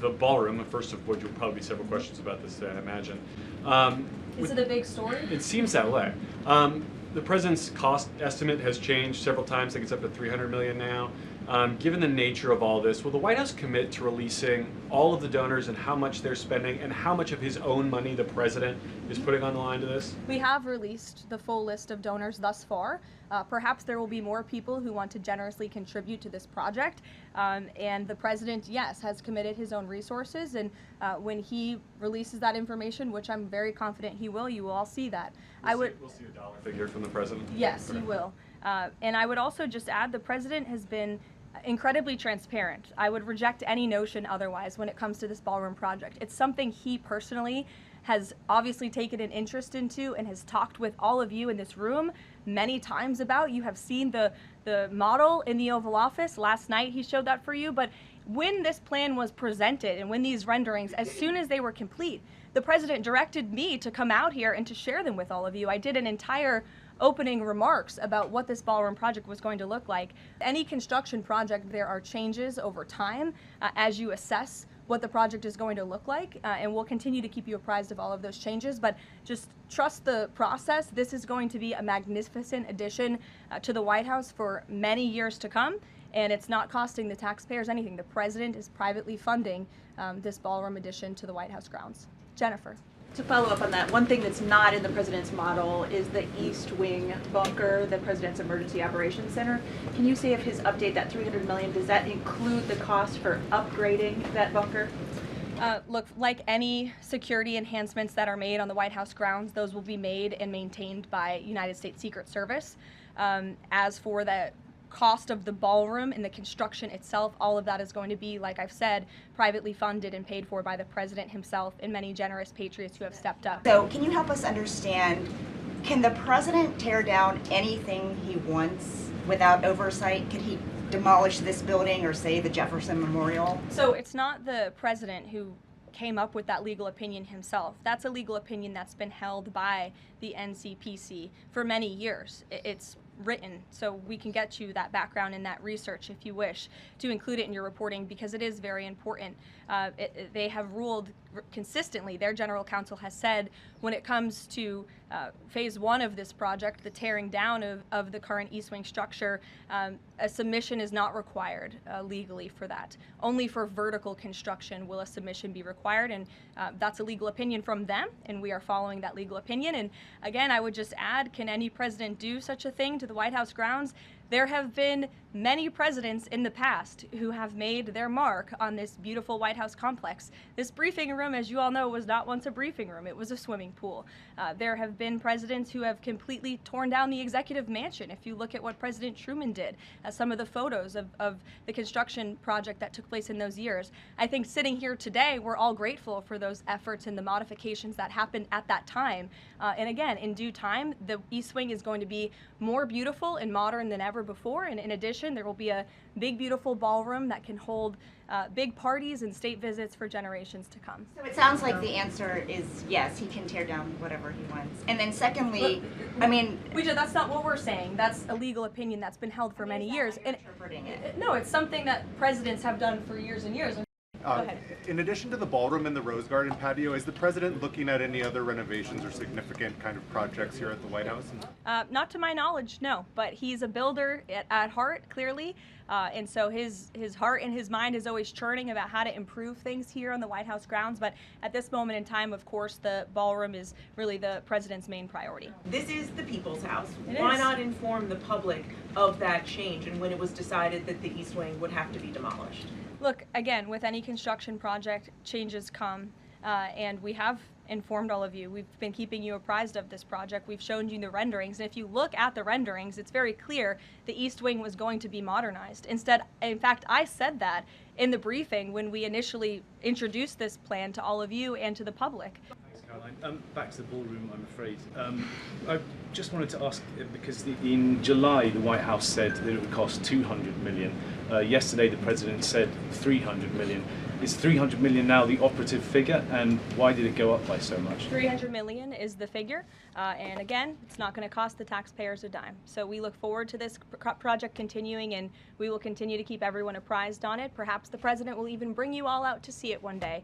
the ballroom, first of which will probably be several questions about this today, I imagine. Is it a big story? It seems that way. The president's cost estimate has changed several times. I think it's up to $300 million now. Given the nature of all this, will the White House commit to releasing all of the donors and how much they're spending and how much of his own money the president is putting on the line to this? We have released the full list of donors thus far. Perhaps there will be more people who want to generously contribute to this project. And the president, yes, has committed his own resources. And when he releases that information, which I'm very confident he will, you will all see that. We'll see a dollar figure from the president? Yes, you will. And I would also just add the president has been incredibly transparent. I would reject any notion otherwise when it comes to this ballroom project. It's something he personally has obviously taken an interest into and has talked with all of you in this room many times about. You have seen the model in the Oval Office. Last night he showed that for you. But when this plan was presented and when these renderings, as soon as they were complete, the president directed me to come out here and to share them with all of you. I did an entire opening remarks about what this ballroom project was going to look like. Any construction project, there are changes over time as you assess what the project is going to look like, and we'll continue to keep you apprised of all of those changes, but just trust the process. This is going to be a magnificent addition to the White House for many years to come, and it's not costing the taxpayers anything. The president is privately funding this ballroom addition to the White House grounds. Jennifer. To follow up on that, one thing that's not in the president's model is the East Wing bunker, the president's emergency operations center. Can you say if his update, that $300 million, does that include the cost for upgrading that bunker? Look, like any security enhancements that are made on the White House grounds, those will be made and maintained by United States Secret Service. As for the cost of the ballroom and the construction itself, all of that is going to be, like I've said, privately funded and paid for by the president himself and many generous patriots who have stepped up. So can you help us understand, can the president tear down anything he wants without oversight? Could he demolish this building or say the Jefferson Memorial? So it's not the president who came up with that legal opinion himself. That's a legal opinion that's been held by the NCPC for many years. It's written, so we can get you that background and that research if you wish to include it in your reporting, because it is very important. They have ruled consistently, their general counsel has said, when it comes to phase one of this project, the tearing down of the current East Wing structure, a submission is not required legally for that. Only for vertical construction will a submission be required, and that's a legal opinion from them, and we are following that legal opinion. And again, I would just add, can any president do such a thing to the White House grounds? There have been many presidents in the past who have made their mark on this beautiful White House complex. This briefing room, as you all know, was not once a briefing room. It was a swimming pool. There have been presidents who have completely torn down the executive mansion. If you look at what President Truman did, some of the photos of the construction project that took place in those years, I think sitting here today, we're all grateful for those efforts and the modifications that happened at that time. And again, in due time, the East Wing is going to be more beautiful and modern than ever before. And in addition, there will be a big, beautiful ballroom that can hold big parties and state visits for generations to come. So it sounds like the answer is yes, he can tear down whatever he wants. And then secondly, I mean, that's not what we're saying. That's a legal opinion that's been held for many years. And interpreting it. no, it's something that presidents have done for years and years. Go ahead. In addition to the ballroom and the Rose Garden patio, is the president looking at any other renovations or significant kind of projects here at the White House? Not to my knowledge, no. But he's a builder at heart, clearly. And so his heart and his mind is always churning about how to improve things here on the White House grounds. But at this moment in time, of course, the ballroom is really the president's main priority. This is the people's house. It Why is. not inform the public of that change and when it was decided that the East Wing would have to be demolished? Look, again, with any construction project, changes come, and we have informed all of you. We've been keeping you apprised of this project. We've shown you the renderings, and if you look at the renderings, it's very clear the East Wing was going to be modernized. Instead, in fact, I said that in the briefing when we initially introduced this plan to all of you and to the public. Caroline, back to the ballroom, I'm afraid. I just wanted to ask, because in July the White House said that it would cost 200 million. Yesterday the president said 300 million. Is 300 million now the operative figure, and why did it go up by so much? 300 million is the figure, and again, it's not going to cost the taxpayers a dime. So we look forward to this project continuing, and we will continue to keep everyone apprised on it. Perhaps the president will even bring you all out to see it one day.